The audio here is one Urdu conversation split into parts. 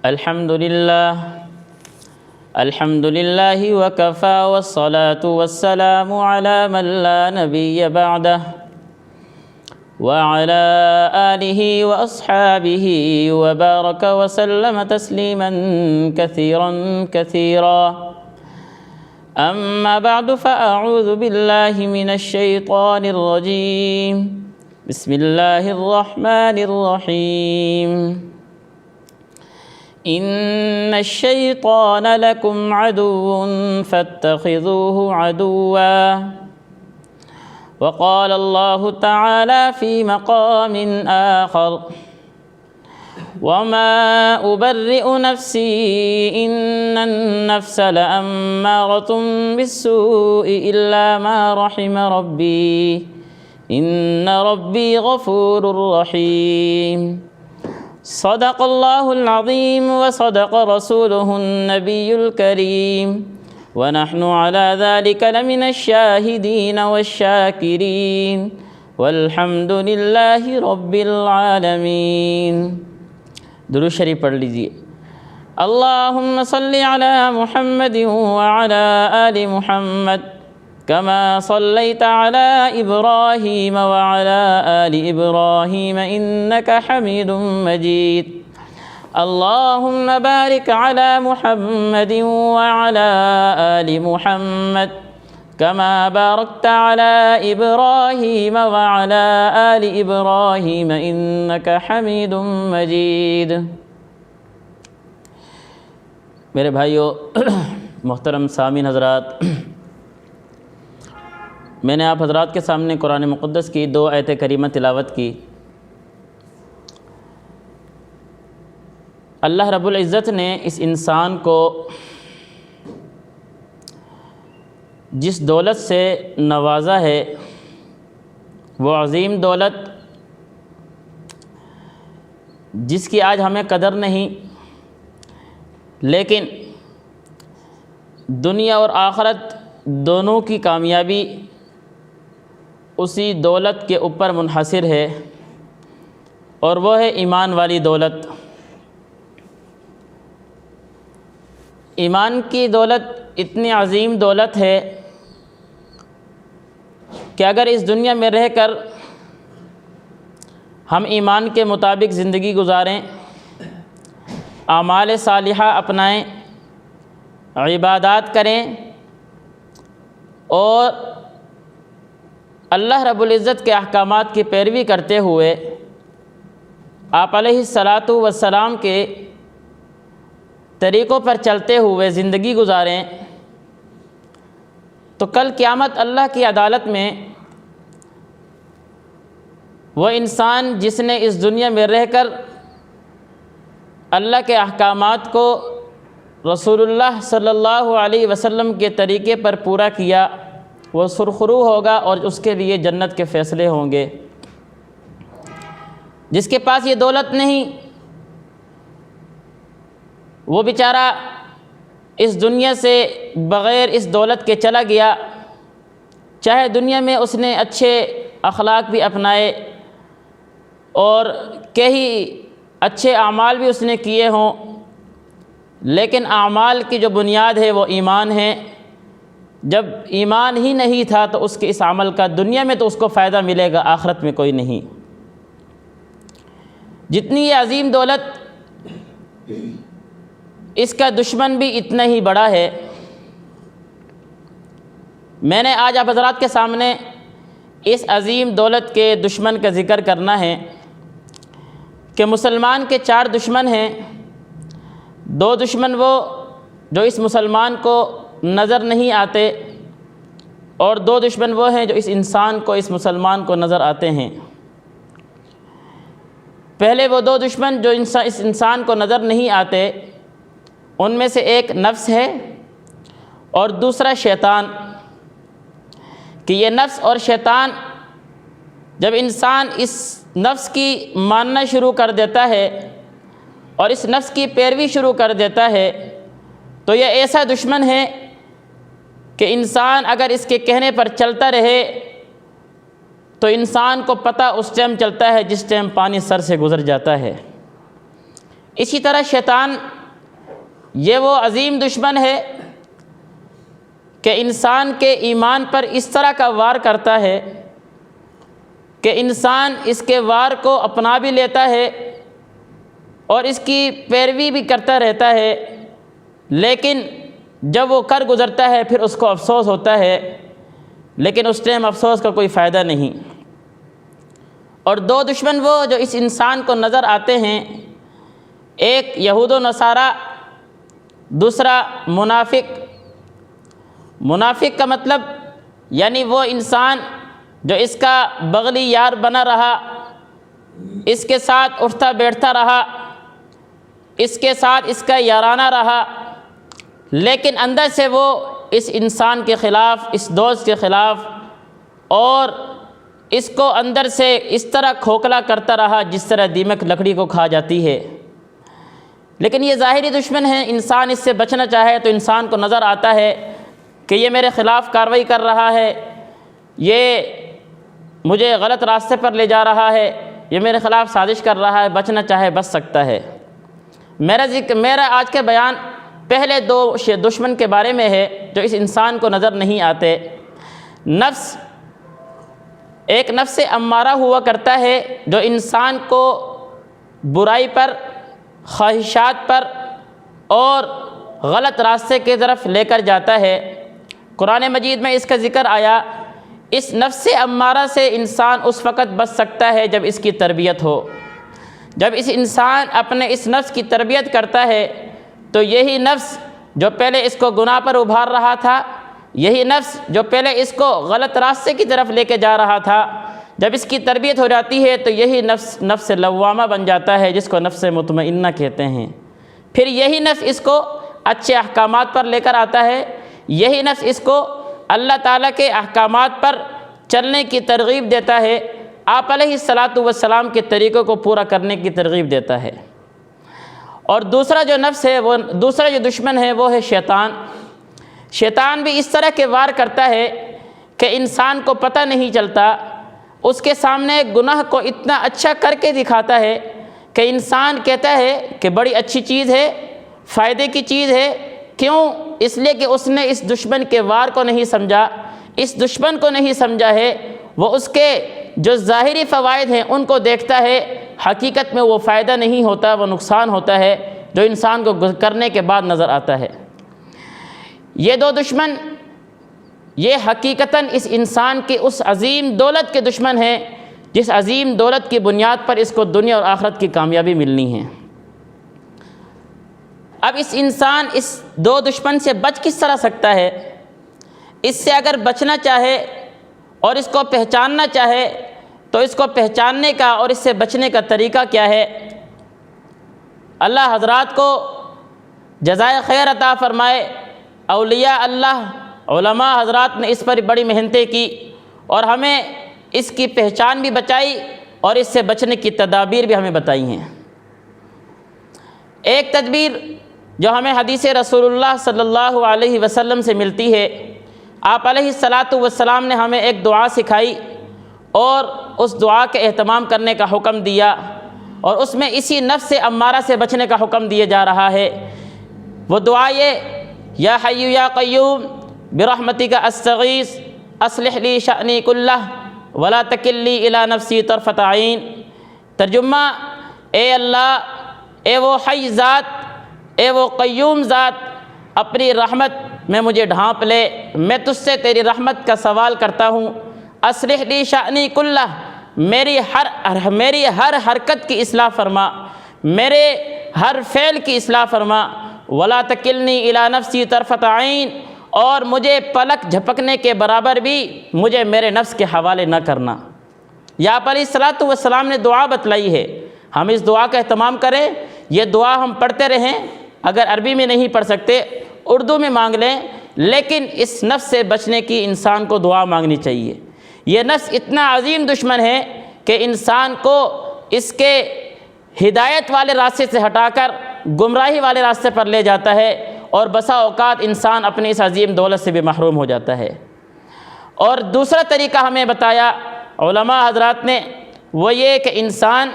الحمد لله وكفى والصلاة والسلام على من لا نبي بعده وعلى آله وأصحابه وبارك وسلم تسليما كثيرا أما بعد فأعوذ بالله من الشيطان الرجيم بسم الله الرحمن الرحيم إن الشيطان لكم عدو فاتخذوه عدوا وقال الله تعالى في مقام آخر وما أبرئ نفسي إن النفس لأمارة بالسوء إلا ما رحم ربي إن ربي غفور رحيم صدق الله العظيم وصدق رسوله النبي الكريم ونحن على ذلك لمن الشاهدين والشاكرين والحمد لله رب العالمين۔ درود شریف پڑھ لیجیے۔ اللہم صلی علی محمد وعلی آل محمد كما صليت على إبراهيم وعلى آل إبراهيم إنك حميد مجيد اللهم بارك على محمد وعلى آل محمد كما باركت على إبراهيم وعلى آل إبراهيم إنك حميد مجيد۔ میرے بھائیو، محترم سامعین حضرات، میں نے آپ حضرات کے سامنے قرآن مقدس کی 2 آیت کریمہ تلاوت کی۔ اللہ رب العزت نے اس انسان کو جس دولت سے نوازا ہے وہ عظیم دولت جس کی آج ہمیں قدر نہیں، لیکن دنیا اور آخرت دونوں کی کامیابی اسی دولت کے اوپر منحصر ہے، اور وہ ہے ایمان والی دولت۔ ایمان کی دولت اتنی عظیم دولت ہے کہ اگر اس دنیا میں رہ کر ہم ایمان کے مطابق زندگی گزاریں، اعمال صالحہ اپنائیں، عبادات کریں اور اللہ رب العزت کے احکامات کی پیروی کرتے ہوئے آپ علیہ الصلاۃ والسلام کے طریقوں پر چلتے ہوئے زندگی گزاریں، تو کل قیامت اللہ کی عدالت میں وہ انسان جس نے اس دنیا میں رہ کر اللہ کے احکامات کو رسول اللہ صلی اللہ علیہ وسلم کے طریقے پر پورا کیا، وہ سرخرو ہوگا اور اس کے لیے جنت کے فیصلے ہوں گے۔ جس کے پاس یہ دولت نہیں، وہ بیچارہ اس دنیا سے بغیر اس دولت کے چلا گیا، چاہے دنیا میں اس نے اچھے اخلاق بھی اپنائے اور کئی اچھے اعمال بھی اس نے کیے ہوں، لیکن اعمال کی جو بنیاد ہے وہ ایمان ہے۔ جب ایمان ہی نہیں تھا تو اس کے اس عمل کا دنیا میں تو اس کو فائدہ ملے گا، آخرت میں کوئی نہیں۔ جتنی یہ عظیم دولت، اس کا دشمن بھی اتنا ہی بڑا ہے۔ میں نے آج آپ حضرات کے سامنے اس عظیم دولت کے دشمن کا ذکر کرنا ہے کہ مسلمان کے 4 دشمن ہیں۔ 2 دشمن وہ جو اس مسلمان کو نظر نہیں آتے، اور 2 دشمن وہ ہیں جو اس انسان کو، اس مسلمان کو نظر آتے ہیں۔ پہلے وہ 2 دشمن جو اس انسان کو نظر نہیں آتے، ان میں سے ایک نفس ہے اور دوسرا شیطان۔ کہ یہ نفس اور شیطان جب انسان اس نفس کی ماننا شروع کر دیتا ہے اور اس نفس کی پیروی شروع کر دیتا ہے، تو یہ ایسا دشمن ہے کہ انسان اگر اس کے کہنے پر چلتا رہے تو انسان کو پتہ اس ٹائم چلتا ہے جس ٹائم پانی سر سے گزر جاتا ہے۔ اسی طرح شیطان یہ وہ عظیم دشمن ہے کہ انسان کے ایمان پر اس طرح کا وار کرتا ہے کہ انسان اس کے وار کو اپنا بھی لیتا ہے اور اس کی پیروی بھی کرتا رہتا ہے، لیکن جب وہ کر گزرتا ہے پھر اس کو افسوس ہوتا ہے، لیکن اس ٹائم افسوس کا کوئی فائدہ نہیں۔ اور دو دشمن وہ جو اس انسان کو نظر آتے ہیں، ایک یہود و نصارہ، دوسرا منافق۔ منافق کا مطلب یعنی وہ انسان جو اس کا بغلی یار بنا رہا، اس کے ساتھ اٹھتا بیٹھتا رہا، اس کے ساتھ اس کا یارانہ رہا، لیکن اندر سے وہ اس انسان کے خلاف، اس دوست کے خلاف، اور اس کو اندر سے اس طرح کھوکھلا کرتا رہا جس طرح دیمک لکڑی کو کھا جاتی ہے۔ لیکن یہ ظاہری دشمن ہے، انسان اس سے بچنا چاہے تو انسان کو نظر آتا ہے کہ یہ میرے خلاف کارروائی کر رہا ہے، یہ مجھے غلط راستے پر لے جا رہا ہے، یہ میرے خلاف سازش کر رہا ہے، بچنا چاہے بچ سکتا ہے۔ میرا آج کا بیان پہلے دو دشمن کے بارے میں ہے جو اس انسان کو نظر نہیں آتے۔ نفس، ایک نفس امارہ ہوا کرتا ہے جو انسان کو برائی پر، خواہشات پر اور غلط راستے کی طرف لے کر جاتا ہے۔ قرآن مجید میں اس کا ذکر آیا، اس نفس امارہ سے انسان اس وقت بچ سکتا ہے جب اس کی تربیت ہو۔ جب اس انسان اپنے اس نفس کی تربیت کرتا ہے تو یہی نفس جو پہلے اس کو گناہ پر ابھار رہا تھا، یہی نفس جو پہلے اس کو غلط راستے کی طرف لے کے جا رہا تھا، جب اس کی تربیت ہو جاتی ہے تو یہی نفس لوامہ بن جاتا ہے، جس کو نفس مطمئنہ کہتے ہیں۔ پھر یہی نفس اس کو اچھے احکامات پر لے کر آتا ہے، یہی نفس اس کو اللہ تعالیٰ کے احکامات پر چلنے کی ترغیب دیتا ہے، آپ علیہ الصلاۃ کے طریقوں کو پورا کرنے کی ترغیب دیتا ہے۔ اور دوسرا جو نفس ہے، وہ دوسرا جو دشمن ہے وہ ہے شیطان۔ شیطان بھی اس طرح کے وار کرتا ہے کہ انسان کو پتہ نہیں چلتا، اس کے سامنے گناہ کو اتنا اچھا کر کے دکھاتا ہے کہ انسان کہتا ہے کہ بڑی اچھی چیز ہے، فائدے کی چیز ہے۔ کیوں؟ اس لیے کہ اس نے اس دشمن کے وار کو نہیں سمجھا، اس دشمن کو نہیں سمجھا ہے، وہ اس کے جو ظاہری فوائد ہیں ان کو دیکھتا ہے، حقیقت میں وہ فائدہ نہیں ہوتا، وہ نقصان ہوتا ہے جو انسان کو کرنے کے بعد نظر آتا ہے۔ یہ دو دشمن، یہ حقیقتاً اس انسان کی اس عظیم دولت کے دشمن ہیں جس عظیم دولت کی بنیاد پر اس کو دنیا اور آخرت کی کامیابی ملنی ہے۔ اب اس انسان اس دو دشمن سے بچ کس طرح سکتا ہے؟ اس سے اگر بچنا چاہے اور اس کو پہچاننا چاہے تو اس کو پہچاننے کا اور اس سے بچنے کا طریقہ کیا ہے؟ اللہ حضرات کو جزائے خیر عطا فرمائے، اولیاء اللہ، علماء حضرات نے اس پر بڑی محنتیں کی اور ہمیں اس کی پہچان بھی بچائی اور اس سے بچنے کی تدابیر بھی ہمیں بتائی ہیں۔ ایک تدبیر جو ہمیں حدیث رسول اللہ صلی اللہ علیہ وسلم سے ملتی ہے، آپ علیہ الصلاۃ نے ہمیں ایک دعا سکھائی اور اس دعا کے اہتمام کرنے کا حکم دیا، اور اس میں اسی نفس امارہ سے بچنے کا حکم دیا جا رہا ہے۔ وہ دعا یہ، یا حی یا قیوم برحمتک استغیث اصلح لی شأنی کلہ ولا تکلنی الی نفسی طرفۃ عین۔ ترجمہ، اے اللہ، اے وہ حی ذات، اے وہ قیوم ذات، اپنی رحمت میں مجھے ڈھانپ لے، میں تجھ سے تیری رحمت کا سوال کرتا ہوں۔ اصلح لی شأنی کلہ، میری ہر حرکت کی اصلاح فرما، میرے ہر فعل کی اصلاح فرما۔ ولا تکلنی الی نفسی طرفۃ عین، اور مجھے پلک جھپکنے کے برابر بھی مجھے میرے نفس کے حوالے نہ کرنا۔ یا آپ علیہ الصلاۃ نے دعا بتلائی ہے، ہم اس دعا کا اہتمام کریں۔ یہ دعا ہم پڑھتے رہیں، اگر عربی میں نہیں پڑھ سکتے اردو میں مانگ لیں، لیکن اس نفس سے بچنے کی انسان کو دعا مانگنی چاہیے۔ یہ نفس اتنا عظیم دشمن ہے کہ انسان کو اس کے ہدایت والے راستے سے ہٹا کر گمراہی والے راستے پر لے جاتا ہے، اور بسا اوقات انسان اپنی اس عظیم دولت سے بھی محروم ہو جاتا ہے۔ اور دوسرا طریقہ ہمیں بتایا علماء حضرات نے، وہ یہ کہ انسان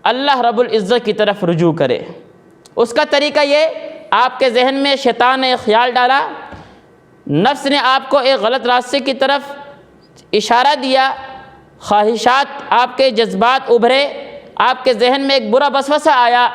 اللہ رب العزت کی طرف رجوع کرے۔ اس کا طریقہ یہ، آپ کے ذہن میں شیطان نے خیال ڈالا، نفس نے آپ کو ایک غلط راستے کی طرف اشارہ دیا، خواہشات، آپ کے جذبات ابھرے، آپ کے ذہن میں ایک برا وسوسہ آیا،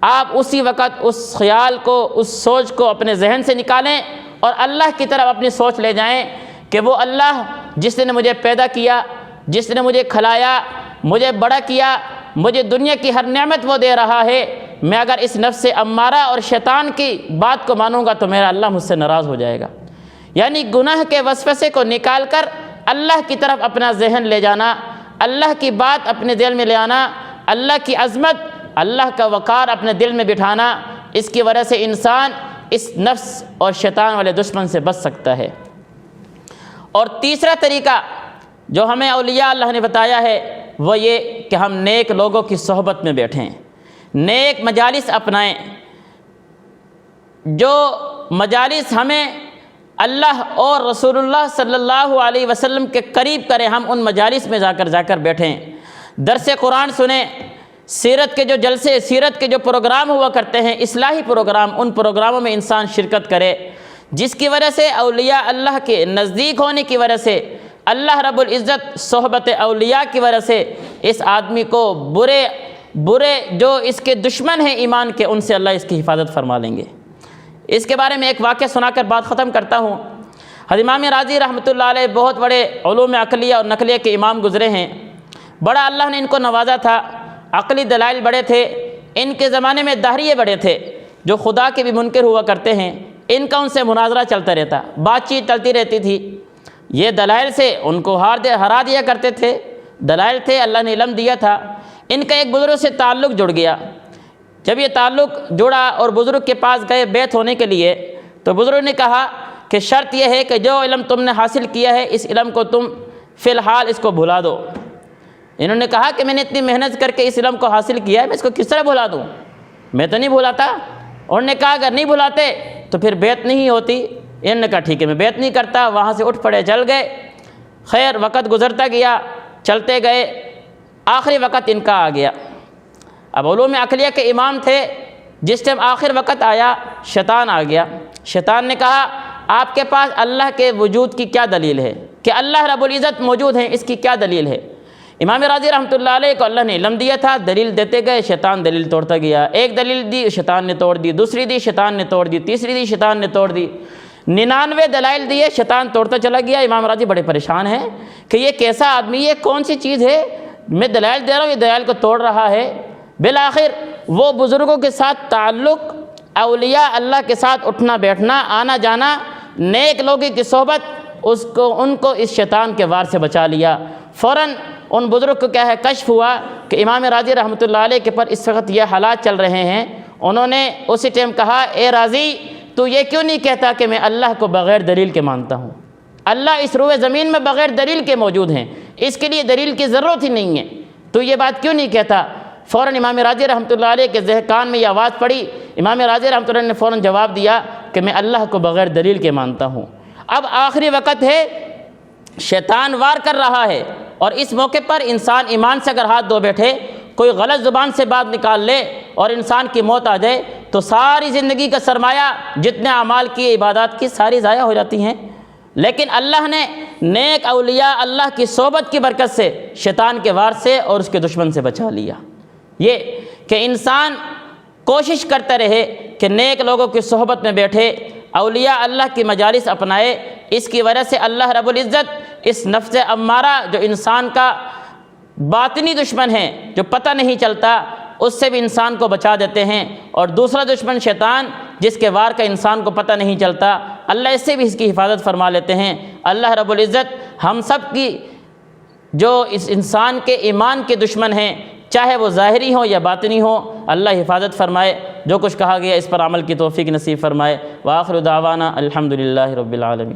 آپ اسی وقت اس خیال کو، اس سوچ کو اپنے ذہن سے نکالیں اور اللہ کی طرف اپنی سوچ لے جائیں کہ وہ اللہ جس نے مجھے پیدا کیا، جس نے مجھے کھلایا، مجھے بڑا کیا، مجھے دنیا کی ہر نعمت وہ دے رہا ہے، میں اگر اس نفس امارہ اور شیطان کی بات کو مانوں گا تو میرا اللہ مجھ سے ناراض ہو جائے گا۔ یعنی گناہ کے وسوسے کو نکال کر اللہ کی طرف اپنا ذہن لے جانا، اللہ کی بات اپنے دل میں لے آنا، اللہ کی عظمت، اللہ کا وقار اپنے دل میں بٹھانا، اس کی وجہ سے انسان اس نفس اور شیطان والے دشمن سے بچ سکتا ہے۔ اور تیسرا طریقہ جو ہمیں اولیاء اللہ نے بتایا ہے وہ یہ کہ ہم نیک لوگوں کی صحبت میں بیٹھیں، نیک مجالس اپنائیں، جو مجالس ہمیں اللہ اور رسول اللہ صلی اللہ علیہ وسلم کے قریب کریں، ہم ان مجالس میں جا کر بیٹھیں، درس قرآن سنیں، سیرت کے جو جلسے، سیرت کے جو پروگرام ہوا کرتے ہیں، اصلاحی پروگرام، ان پروگراموں میں انسان شرکت کرے، جس کی وجہ سے اولیاء اللہ کے نزدیک ہونے کی وجہ سے اللہ رب العزت صحبت اولیاء کی وجہ سے اس آدمی کو برے جو اس کے دشمن ہیں ایمان کے، ان سے اللہ اس کی حفاظت فرما لیں گے۔ اس کے بارے میں ایک واقعہ سنا کر بات ختم کرتا ہوں۔ حضرت امام راضی رحمۃ اللہ علیہ بہت بڑے علوم عقلیہ اور نقلیہ کے امام گزرے ہیں، بڑا اللہ نے ان کو نوازا تھا، عقلی دلائل بڑے تھے، ان کے زمانے میں دہریے بڑے تھے جو خدا کے بھی منکر ہوا کرتے ہیں، ان کا ان سے مناظرہ چلتا رہتا، بات چیت چلتی رہتی تھی، یہ دلائل سے ان کو ہرا دیا کرتے تھے، دلائل تھے، اللہ نے علم دیا تھا۔ ان کا ایک بزرگ سے تعلق جڑ گیا، جب یہ تعلق جڑا اور بزرگ کے پاس گئے بیعت ہونے کے لیے تو بزرگ نے کہا کہ شرط یہ ہے کہ جو علم تم نے حاصل کیا ہے اس علم کو تم فی الحال اس کو بھلا دو۔ انہوں نے کہا کہ میں نے اتنی محنت کر کے اس علم کو حاصل کیا ہے، میں اس کو کس طرح بھلا دوں، میں تو نہیں بھلاتا۔ انہوں نے کہا اگر نہیں بھلاتے تو پھر بیعت نہیں ہوتی۔ انہوں نے کہا ٹھیک ہے میں بیعت نہیں کرتا، وہاں سے اٹھ پڑے چل گئے۔ خیر وقت گزرتا گیا، چلتے گئے، آخری وقت ان کا آ گیا۔ اب علوم عقلیہ کے امام تھے، جس ٹائم آخر وقت آیا شیطان آ گیا۔ شیطان نے کہا آپ کے پاس اللہ کے وجود کی کیا دلیل ہے، کہ اللہ رب العزت موجود ہیں، اس کی کیا دلیل ہے؟ امام راضی رحمۃ اللہ علیہ کو اللہ نے علم دیا تھا، دلیل دیتے گئے، شیطان دلیل توڑتا گیا، ایک دلیل دی شیطان نے توڑ دی، دوسری دی شیطان نے توڑ دی، تیسری دی شیطان نے توڑ دی، 99 دلائل دیے، شیطان توڑتا چلا گیا۔ امام راضی بڑے پریشان ہیں کہ یہ کیسا آدمی، یہ کون سی چیز ہے، میں دلائل دے رہا ہوں یہ دلائل کو توڑ رہا ہے۔ بالآخر وہ بزرگوں کے ساتھ تعلق، اولیاء اللہ کے ساتھ اٹھنا بیٹھنا، آنا جانا، نیک لوگوں کی صحبت ان کو اس شیطان کے وار سے بچا لیا۔ فوراً ان بزرگ کو کیا ہے کشف ہوا کہ امام راضی رحمۃ اللہ علیہ کے پر اس وقت یہ حالات چل رہے ہیں۔ انہوں نے اسی ٹائم کہا اے راضی تو یہ کیوں نہیں کہتا کہ میں اللہ کو بغیر دلیل کے مانتا ہوں، اللہ اس روئے زمین میں بغیر دلیل کے موجود ہیں، اس کے لیے دلیل کی ضرورت ہی نہیں ہے، تو یہ بات کیوں نہیں کہتا؟ فوراً امام راضی رحمۃ اللہ علیہ کے کان میں یہ آواز پڑی، امام راضی رحمۃ اللہ نے فوراً جواب دیا کہ میں اللہ کو بغیر دلیل کے مانتا ہوں۔ اب آخری وقت ہے، شیطان وار کر رہا ہے، اور اس موقع پر انسان ایمان سے اگر ہاتھ دھو بیٹھے، کوئی غلط زبان سے بات نکال لے اور انسان کی موت آ جائے تو ساری زندگی کا سرمایہ، جتنے اعمال کی، عبادات کی، ساری ضائع ہو جاتی ہیں۔ لیکن اللہ نے نیک اولیاء اللہ کی صحبت کی برکت سے شیطان کے وار سے اور اس کے دشمن سے بچا لیا۔ یہ کہ انسان کوشش کرتا رہے کہ نیک لوگوں کی صحبت میں بیٹھے، اولیاء اللہ کی مجالس اپنائے، اس کی وجہ سے اللہ رب العزت اس نفس امارہ جو انسان کا باطنی دشمن ہے، جو پتہ نہیں چلتا، اس سے بھی انسان کو بچا دیتے ہیں، اور دوسرا دشمن شیطان جس کے وار کا انسان کو پتہ نہیں چلتا، اللہ اس سے بھی اس کی حفاظت فرما لیتے ہیں۔ اللہ رب العزت ہم سب کی جو اس انسان کے ایمان کے دشمن ہیں، چاہے وہ ظاہری ہوں یا باطنی ہوں، اللہ حفاظت فرمائے، جو کچھ کہا گیا اس پر عمل کی توفیق نصیب فرمائے۔ وآخر دعوانا الحمدللہ رب العالمین۔